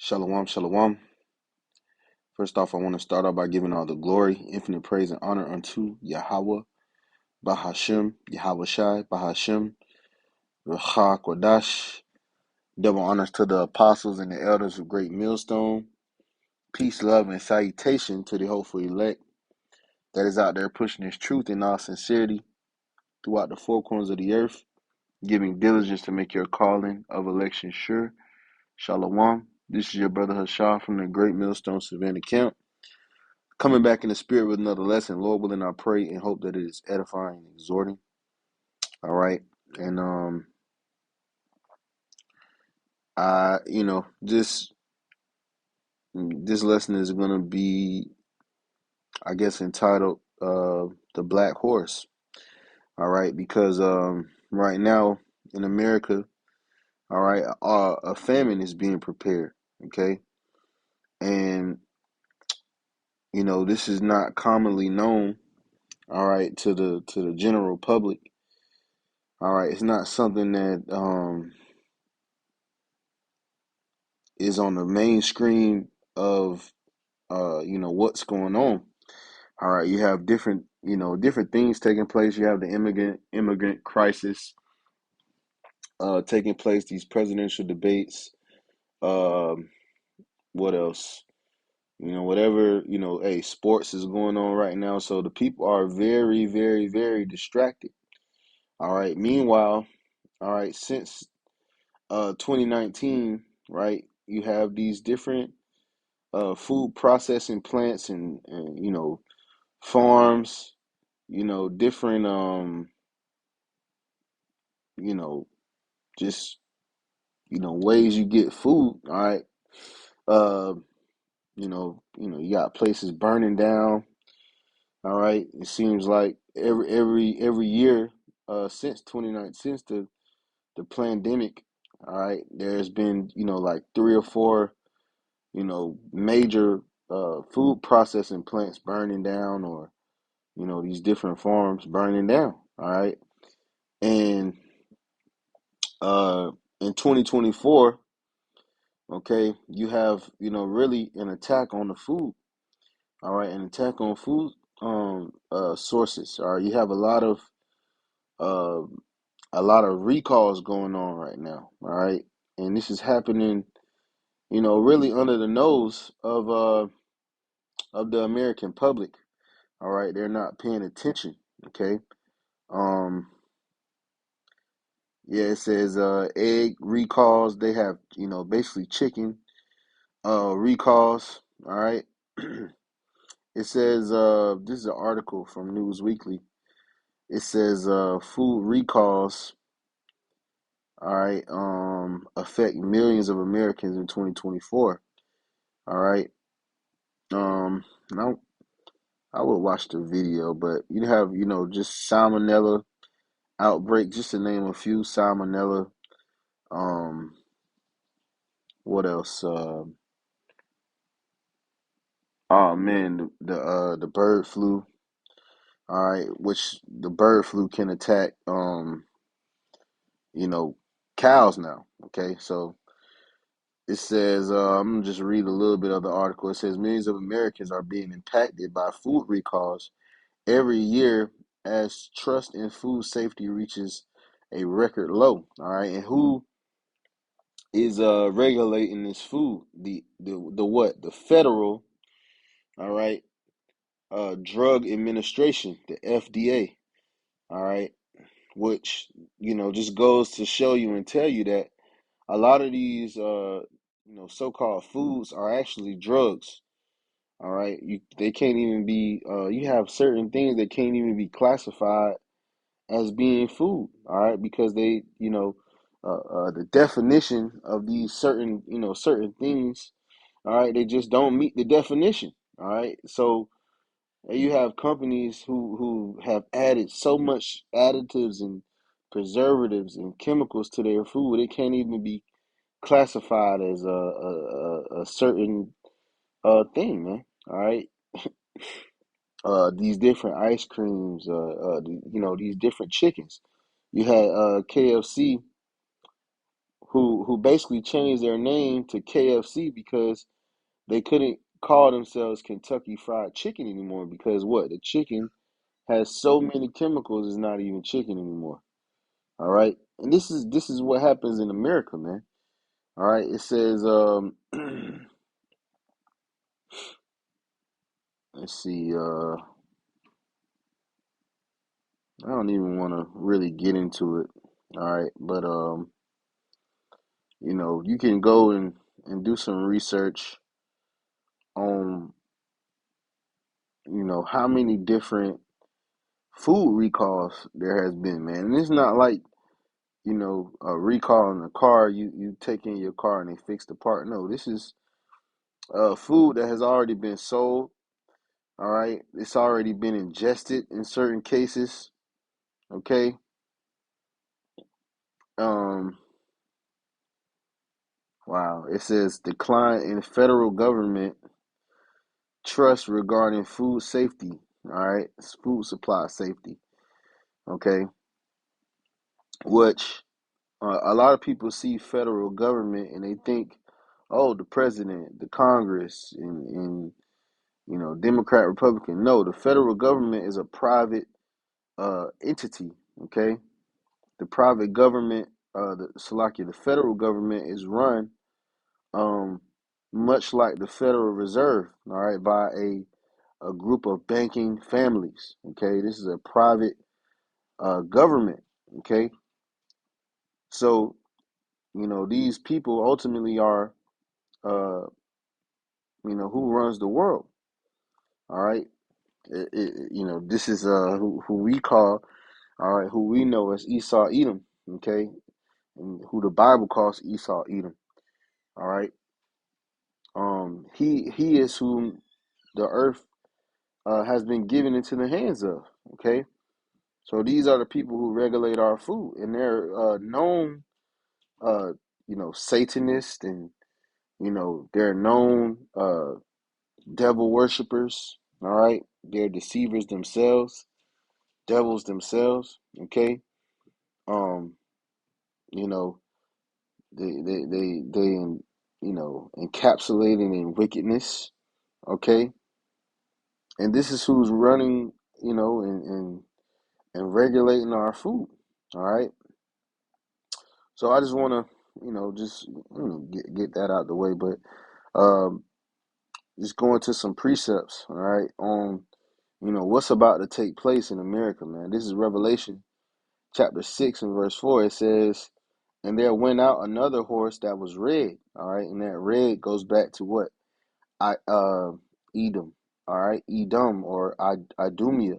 Shalom, shalom. First off, I want to start off by giving all the glory, infinite praise, and honor unto Yahweh, Bahashem, Yahweh Shai, Bahashem, Racha Kodash. Double honors to the apostles and the elders of Great Millstone. Peace, love, and salutation to the hopeful elect that is out there pushing this truth in all sincerity throughout the four corners of the earth, giving diligence to make your calling of election sure. Shalom. This is your brother Hashah from the Great Millstone Savannah Camp. Coming back in the spirit with another lesson. Lord willing, I pray and hope that it is edifying and exhorting. All right. And this lesson is gonna be, I guess, entitled The Black Horse. All right, because right now in America, all right, a famine is being prepared. Okay. And this is not commonly known, all right, to the general public. All right, it's not something that is on the mainstream of what's going on. All right, you have different things taking place. You have the immigrant crisis taking place. These presidential debates. Um, what else? Whatever. Hey, sports is going on right now, so the people are very, very, very distracted. All right. Meanwhile, all right, since 2019, right, you have these different food processing plants and farms, different you know just ways you get food. All right. uh you got places burning down. All right, it seems like every year since 2019, since the pandemic. All right, there's been like three or four major food processing plants burning down, or these different farms burning down. All right. And uh, in 2024, okay, you have really an attack on the food. All right, an attack on food sources. All right, you have uh, a lot of recalls going on right now. All right, and this is happening, really under the nose of the American public. All right, they're not paying attention. Okay. um yeah, it says egg recalls. They have basically chicken recalls. All right. It says this is an article from News Weekly. It says food recalls, all right, affect millions of Americans in 2024. All right. Now I would watch the video, but you have just salmonella outbreak, just to name a few. Salmonella. Um, what else? Oh man, the bird flu. All right, which the bird flu can attack you know cows now. Okay, so it says I'm gonna just read a little bit of the article. It says millions of Americans are being impacted by food recalls every year as trust in food safety reaches a record low. All right, and who is regulating this food? The what? The federal, all right, drug administration, the FDA. All right, which just goes to show you and tell you that a lot of these so-called foods are actually drugs. All right, they can't even be you have certain things that can't even be classified as being food. All right, because they the definition of these certain things, all right, they just don't meet the definition. All right, so you have companies who have added so much additives and preservatives and chemicals to their food, it can't even be classified as a certain thing, man. All right. These different ice creams, these different chickens. You had KFC, who basically changed their name to KFC because they couldn't call themselves Kentucky Fried Chicken anymore because what? The chicken has so many chemicals it's not even chicken anymore. All right. And this is what happens in America, man. All right. It says let's see, I don't even want to really get into it. All right, but you can go and do some research on, how many different food recalls there has been, man. And it's not like, a recall in a car, you take in your car and they fix the part. No, this is food that has already been sold. All right, it's already been ingested in certain cases. Okay. Um, wow. It says decline in federal government trust regarding food safety. All right, it's food supply safety. Okay, which a lot of people see federal government and they think, oh, the president, the Congress, and Democrat, Republican. No, the federal government is a private entity. Okay, the private government, the federal government is run um, much like the Federal Reserve. All right, by a group of banking families. Okay, this is a private government. Okay, so these people ultimately are uh, who runs the world. All right, this is who we call, all right, who we know as Esau Edom. Okay, and who the Bible calls Esau Edom. All right, he is whom the earth has been given into the hands of. Okay, so these are the people who regulate our food, and they're known, uh, Satanists, and they're known devil worshippers. All right, they're deceivers themselves, devils themselves. Okay, um, you know, encapsulated in wickedness. Okay, and this is who's running, and regulating our food. All right, so I just want to, just get that out the way, but um, just go into some precepts. All right, on what's about to take place in America, man. This is Revelation chapter 6 and verse 4. It says, and there went out another horse that was red. All right, and that red goes back to what? I Edom. All right, Edom, or Idumea.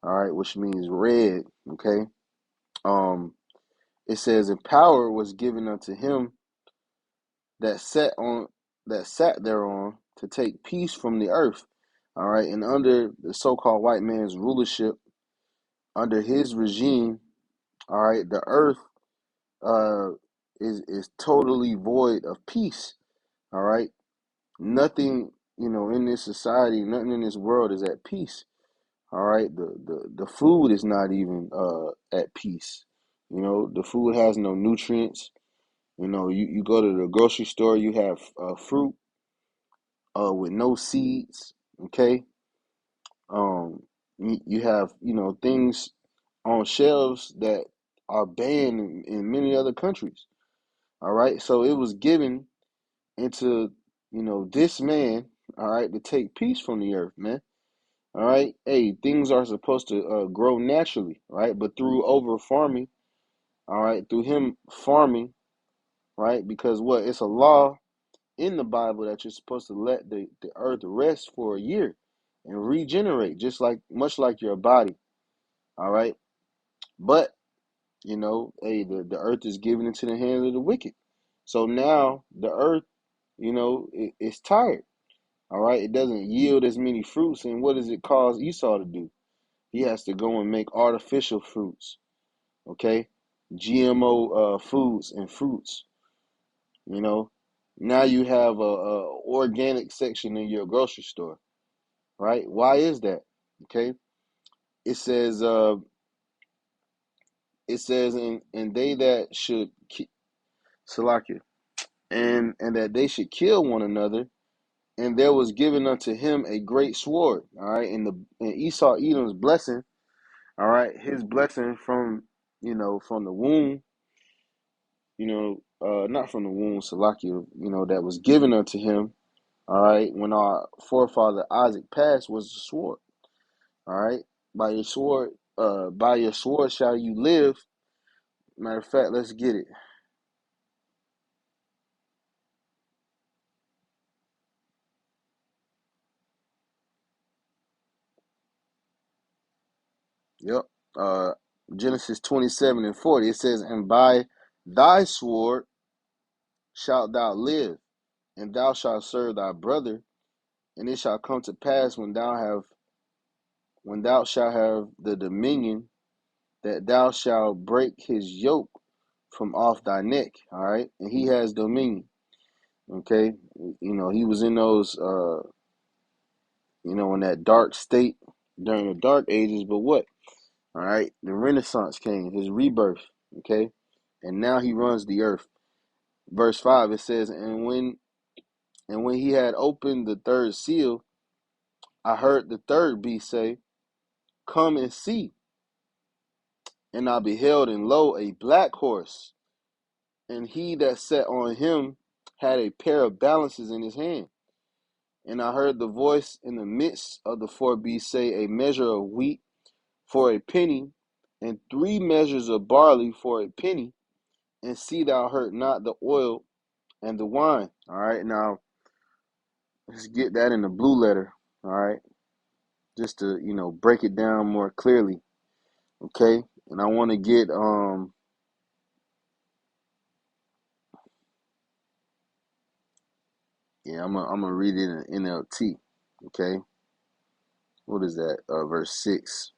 All right, which means red. Okay. Um, it says, and power was given unto him that sat on that sat thereon to take peace from the earth. All right, and under the so-called white man's rulership, under his regime, all right, the earth uh is totally void of peace. All right, nothing in this society, nothing in this world is at peace. All right, the food is not even at peace. The food has no nutrients. You go to the grocery store, you have fruit with no seeds. Okay, you have things on shelves that are banned in many other countries. All right, so it was given into this man, all right, to take peace from the earth, man. All right, hey, things are supposed to grow naturally, right? But through over farming, all right, through him farming, right? Because what? It's a law in the Bible that you're supposed to let the earth rest for a year and regenerate, just like much like your body. All right. But, hey, the earth is given into the hands of the wicked. So now the earth, it's tired. All right. It doesn't yield as many fruits. And what does it cause Esau to do? He has to go and make artificial fruits. Okay. GMO foods and fruits. You know, now you have a organic section in your grocery store, right? Why is that? Okay. It says, and they that should keep, Salakia, and that they should kill one another. And there was given unto him a great sword. All right, in Esau Edom's blessing. All right, his blessing from from the womb. Not from the womb, Salakia. That was given unto him. All right, when our forefather Isaac passed, was the sword. All right, by your sword shall you live. Matter of fact, let's get it. Yep. Uh, Genesis 27:40. It says, "And by thy sword shalt thou live, and thou shalt serve thy brother. And it shall come to pass when thou shalt have the dominion, that thou shalt break his yoke from off thy neck." All right, and he has dominion. Okay, he was in those, in that dark state during the dark ages. But what? All right, the Renaissance came, his rebirth. Okay, and now he runs the earth. Verse 5, it says, and when he had opened the third seal, I heard the third beast say, "Come and see." And I beheld, and lo, a black horse, and he that sat on him had a pair of balances in his hand. And I heard the voice in the midst of the four beasts say, "A measure of wheat for a penny, and 3 measures of barley for a penny, and see thou hurt not the oil and the wine." All right, now let's get that in the blue letter. All right, just to break it down more clearly. Okay, and I want to get yeah, I'm gonna read it in NLT. Okay, what is that? Verse 6.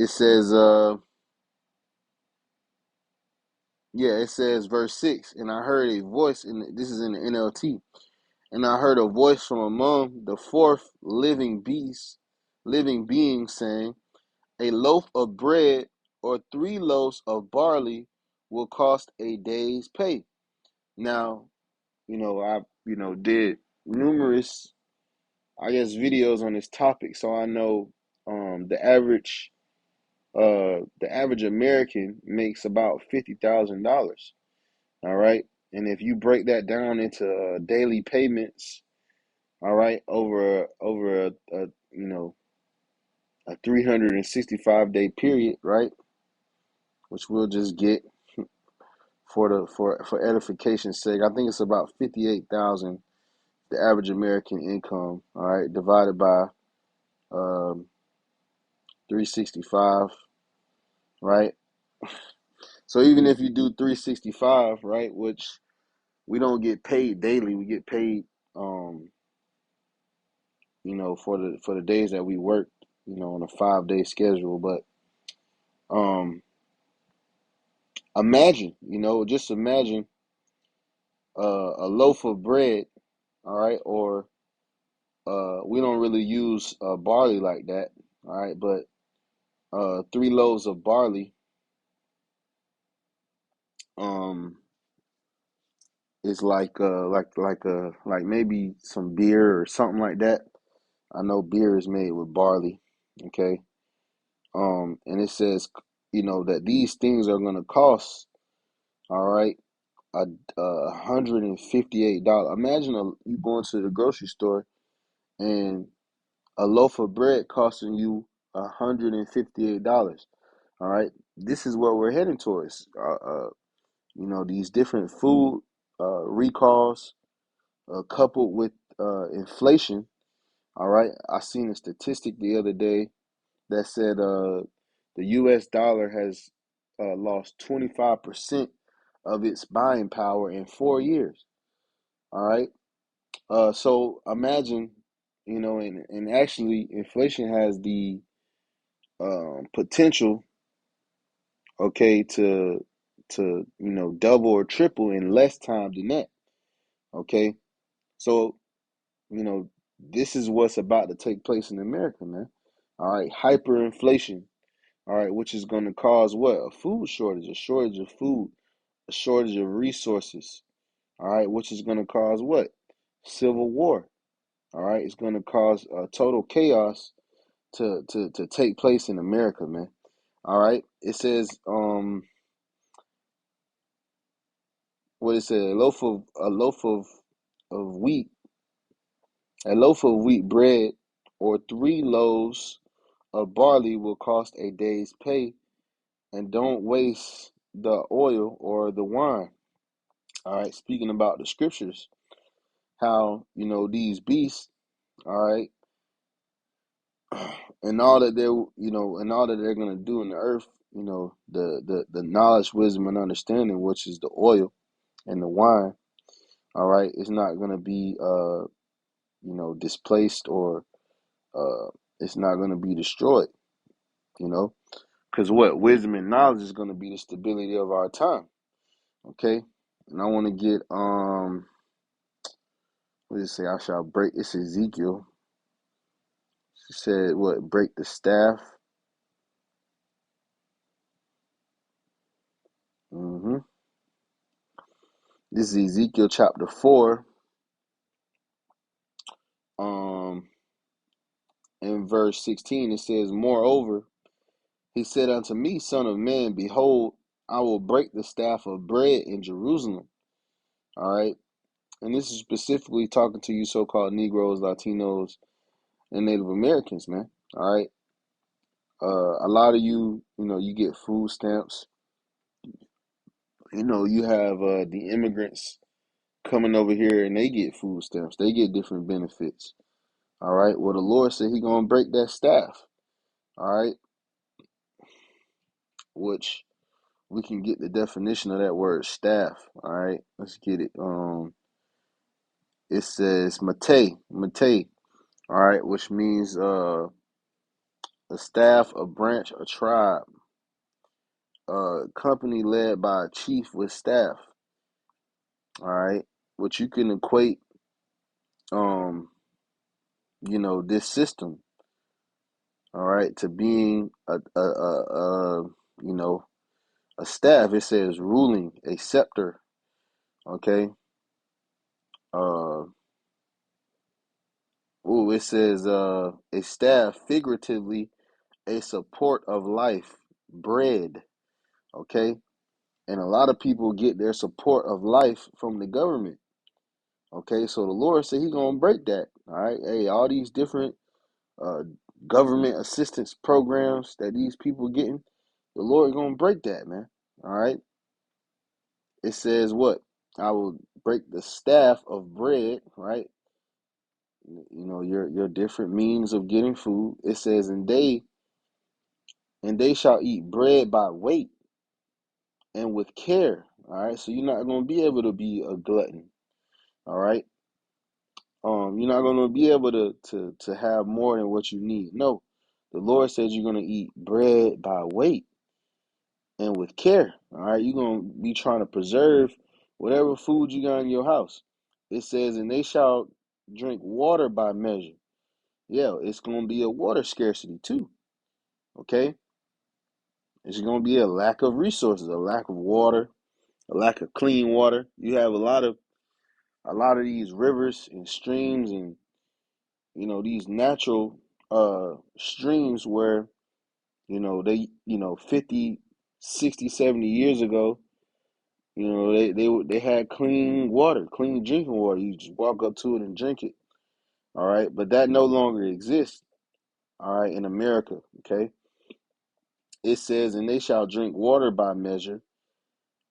It says it says verse 6, and I heard a voice this is in the NLT. And I heard a voice from among the fourth living being, saying, "A loaf of bread or 3 loaves of barley will cost a day's pay." Now, I did numerous, I guess, videos on this topic, so I know the average American makes about $50,000. All right, and if you break that down into daily payments, all right, over a 365-day period, right, which we'll just get for edification's sake. I think it's about 58,000, the average American income. All right, divided by 365, right? So even if you do 365, right, which we don't get paid daily, we get paid, for the days that we work, on a 5-day schedule. But um, imagine, just imagine a loaf of bread, all right, or we don't really use barley like that, all right, but 3 loaves of barley um is like maybe some beer or something like that. I know beer is made with barley, okay, and it says that these things are gonna cost, all right, a $158. Imagine you going to the grocery store and a loaf of bread costing you $158. All right, this is what we're heading towards. These different food recalls, coupled with inflation. All right, I seen a statistic the other day that said the U.S. dollar has lost 25% of its buying power in 4 years. All right, so imagine, and actually, inflation has the potential, okay, to double or triple in less time than that. Okay, so you know this is what's about to take place in America, man. All right, hyperinflation. All right, which is going to cause what? A food shortage, a shortage of food. a shortage of resources. All right, which is going to cause what? Civil war. All right, it's going to cause total chaos to take place in America, man. All right, it says what it said, of wheat, a loaf of wheat bread, or 3 loaves of barley will cost a day's pay, and don't waste the oil or the wine. All right, speaking about the scriptures, how these beasts, all right, and all that and all that they're gonna do in the earth, the knowledge, wisdom, and understanding, which is the oil and the wine, all right, is not gonna be displaced, or uh it's not gonna be destroyed, you know, because what wisdom and knowledge is gonna be the stability of our time. Okay, and I want to get what does it say? I shall break. It's Ezekiel. She said, "What? Break the staff." hmm This is Ezekiel chapter 4, um, in verse 16. It says, "Moreover, he said unto me, Son of man, behold, I will break the staff of bread in Jerusalem." All right, and this is specifically talking to you, so-called Negroes, Latinos, and Native Americans, man. All right, a lot of you, you get food stamps. You have the immigrants coming over here, and they get food stamps. They get different benefits. All right. Well, the Lord said He gonna break that staff. All right. Which we can get the definition of that word staff. All right. Let's get it. It says mate. All right, which means a staff, a branch, a tribe, a company led by a chief with staff. All right, which you can equate um this system, all right, to being you know a staff. It says ruling, a scepter. Okay. uh it says a staff, figuratively a support of life, bread. Okay, and a lot of people get their support of life from the government. Okay, so the Lord said He gonna break that. All right, hey, all these different uh government assistance programs that these people getting, the Lord gonna break that, man. All right. It says what? I will break the staff of bread, right? Your different means of getting food. It says, and they shall eat bread by weight and with care. All right. So you're not gonna be able to be a glutton. All right. You're not gonna be able to have more than what you need. No. The Lord says you're gonna eat bread by weight and with care. All right, you're gonna be trying to preserve whatever food you got in your house. It says, and they shall drink water by measure. Yeah, it's gonna be a water scarcity too. Okay, it's gonna be a lack of resources, a lack of water, a lack of clean water. You have a lot of these rivers and streams, and these natural streams where they 50, 60, 70 years ago. They had clean water, clean drinking water. You just walk up to it and drink it. All right, but that no longer exists. All right, in America. Okay, it says, and they shall drink water by measure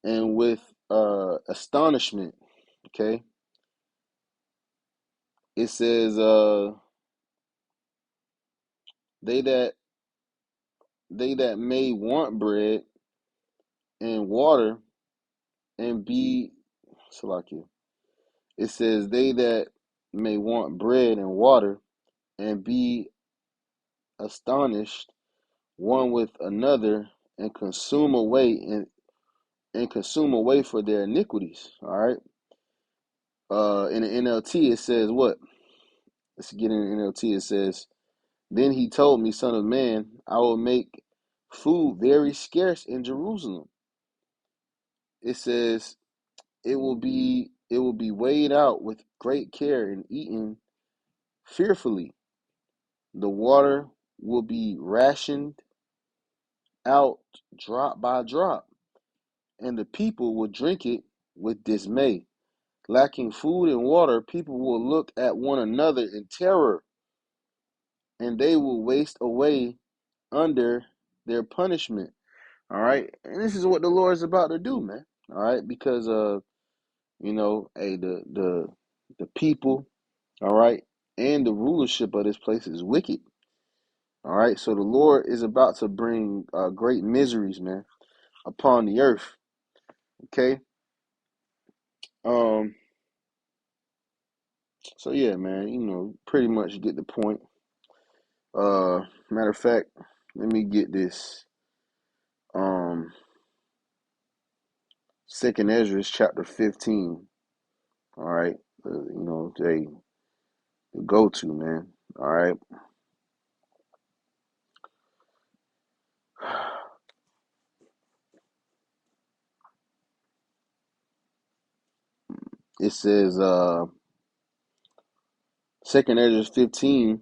and with astonishment. Okay, it says, they that they that may want bread and water and be Salakia. It says they that may want bread and water and be astonished one with another, and consume away for their iniquities. All right. In the NLT it says what? Let's get in the NLT. It says, then He told me, Son of man, I will make food very scarce in Jerusalem. it says it will be weighed out with great care and eaten fearfully. The water will be rationed out drop by drop, and the people will drink it with dismay. Lacking food and water, people will look at one another in terror, and they will waste away under their punishment. All right, and this is what the Lord is about to do, man. All right, because hey, the people, all right, and the rulership of this place is wicked. All right, so the Lord is about to bring great miseries, man, upon the earth. Okay, um, so yeah, man, pretty much get the point. Matter of fact, let me get this. Um, Second Ezra chapter 15. All right, they the go to, man. All right, it says Second Ezra 15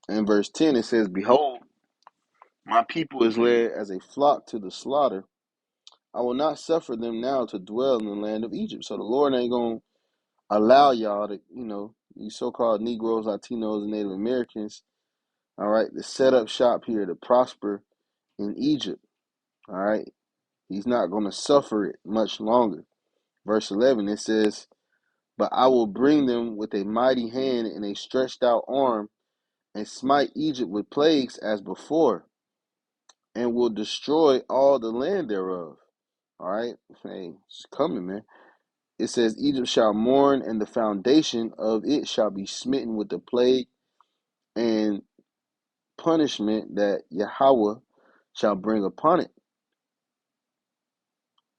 and verse 10. It says, "Behold, my people is led as a flock to the slaughter. I will not suffer them now to dwell in the land of Egypt." So the Lord ain't gonna allow y'all to, you so-called Negroes, Latinos, and Native Americans, all right, to set up shop here to prosper in Egypt. All right, He's not gonna suffer it much longer. Verse 11, it says, "But I will bring them with a mighty hand and a stretched out arm, and smite Egypt with plagues as before, and will destroy all the land thereof." All right, hey, it's coming, man. It says, "Egypt shall mourn, and the foundation of it shall be smitten with the plague and punishment that Yahweh shall bring upon it.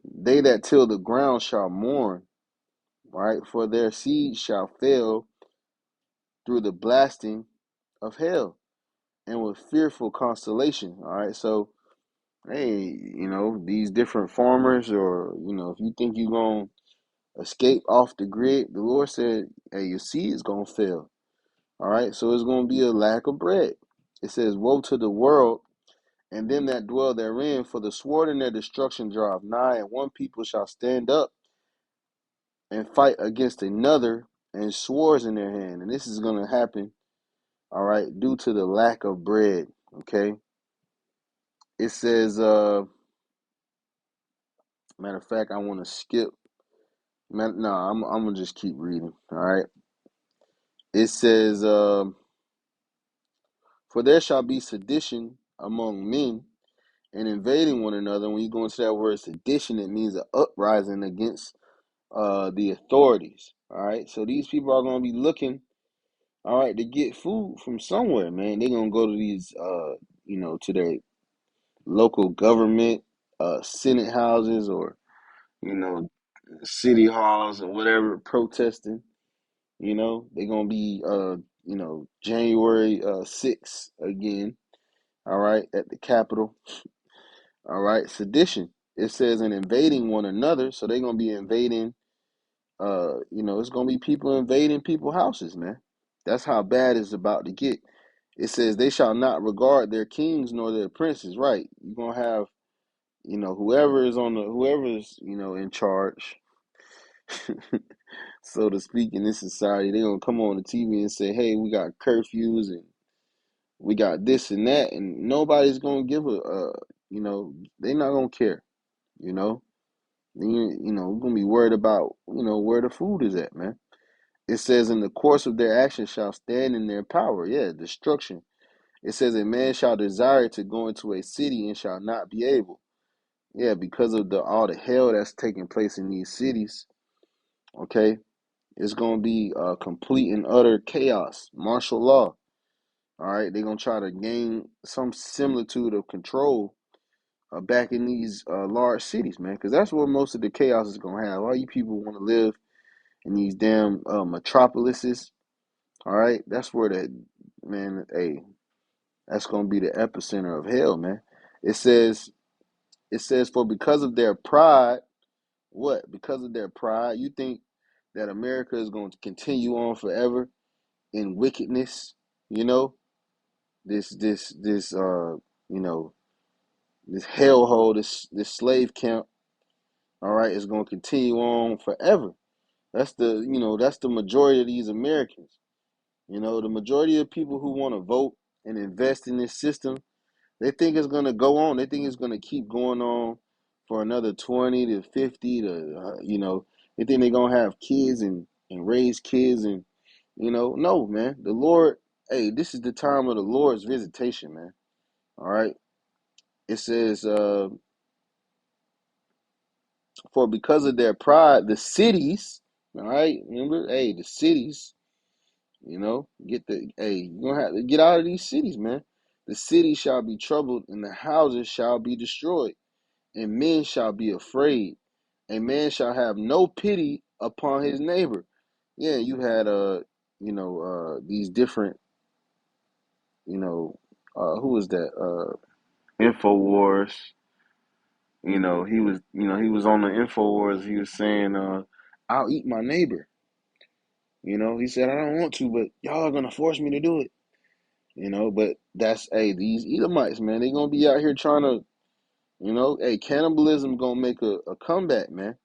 They that till the ground shall mourn, right? For their seed shall fail through the blasting of hell and with fearful constellation." All right, so hey, these different farmers, or if you think you're gonna escape off the grid, the Lord said, hey, your seed is gonna fail. All right, so it's gonna be a lack of bread. It says, "Woe to the world and them that dwell therein, for the sword in their destruction draweth nigh, and one people shall stand up and fight against another, and swords in their hand." And this is gonna happen, all right, due to the lack of bread. Okay. It says, matter of fact, I want to skip. No, I'm gonna just keep reading. All right. It says, "For there shall be sedition among men, and invading one another." When you go into that word sedition, it means an uprising against the authorities. All right. So these people are gonna be looking, all right, to get food from somewhere, man. They're gonna go to these, to their local government, senate houses, or you know, city halls or whatever, protesting. They're gonna be January 6th again, all right, at the Capitol. All right, sedition. It says, "in invading one another," so they're gonna be invading, it's gonna be people invading people's houses, man. That's how bad it's about to get. It says, "They shall not regard their kings nor their princes." Right. You're gonna have, whoever's, in charge, so to speak, in this society. They're gonna come on the TV and say, "Hey, we got curfews and we got this and that," and nobody's gonna give they're not gonna care. You know, we're gonna be worried about where the food is at, man. It says, "In the course of their actions shall stand in their power." Yeah, destruction. It says, "A man shall desire to go into a city and shall not be able." Yeah, because of all the hell that's taking place in these cities. Okay, it's gonna be complete and utter chaos, martial law. All right, they're gonna try to gain some similitude of control back in these large cities, man, because that's where most of the chaos is gonna have. All you people want to live in these damn metropolises. All right, that's where man, hey, that's gonna be the epicenter of hell, man. It says, It says, for because of their pride, what? Because of their pride, you think that America is going to continue on forever in wickedness? You know, you know, this hellhole, this slave camp, all right, is going to continue on forever. That's the majority of these Americans. You know, the majority of people who want to vote and invest in this system, they think it's going to go on. They think it's going to keep going on for another 20 to 50 to, they think they're going to have kids and raise kids. And, no, man. The Lord, hey, this is the time of the Lord's visitation, man. All right. It says, for because of their pride, the cities, all right, remember, hey, the cities, you're gonna have to get out of these cities, man. The city shall be troubled, and the houses shall be destroyed, and men shall be afraid. A man shall have no pity upon his neighbor. Yeah, you had these different, who was that? Infowars. He was on the Infowars. He was saying, I'll eat my neighbor. He said, I don't want to, but y'all are gonna force me to do it. But these Edomites, man, they gonna be out here trying to, cannibalism gonna make a comeback, man.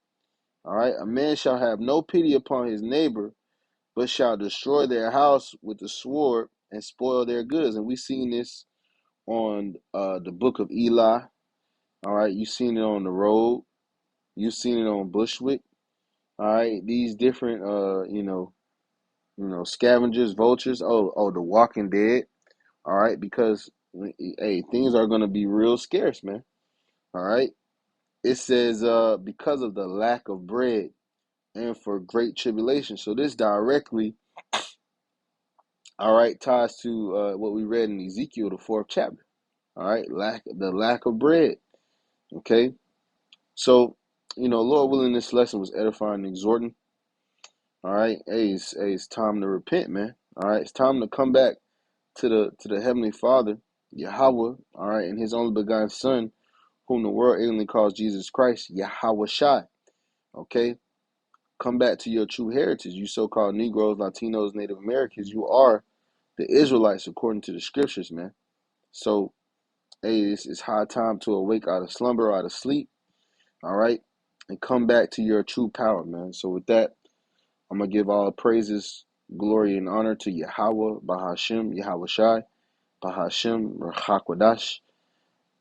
All right, a man shall have no pity upon his neighbor, but shall destroy their house with the sword and spoil their goods. And we seen this on the book of Eli. All right, you seen it on the road. You seen it on Bushwick. All right, these different, scavengers, vultures. Oh, the Walking Dead. All right, because hey, things are gonna be real scarce, man. All right. It says because of the lack of bread and for great tribulation. So this directly, all right, ties to what we read in Ezekiel, the 4th chapter. All right, the lack of bread. Okay. So, Lord willing, this lesson was edifying and exhorting. All right. Hey, it's time to repent, man. All right. It's time to come back to the Heavenly Father, Yahweh, all right, and his only begotten Son, whom the world ignorantly calls Jesus Christ, Yahweh Shai. Okay? Come back to your true heritage. You so-called Negroes, Latinos, Native Americans, you are the Israelites according to the scriptures, man. So, hey, it's high time to awake out of slumber, out of sleep, all right? And come back to your true power, man. So with that, I'm going to give all praises, glory, and honor to Yahweh, Bahashem, Yahweh Shai, Bahashem, Rahakwadash.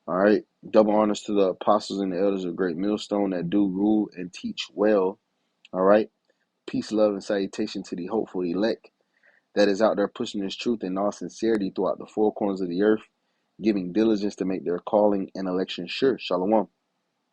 All right. Double honors to the apostles and the elders of Great Millstone that do rule and teach well. All right. Peace, love, and salutation to the hopeful elect that is out there pushing this truth in all sincerity throughout the four corners of the earth, giving diligence to make their calling and election sure. Shalom.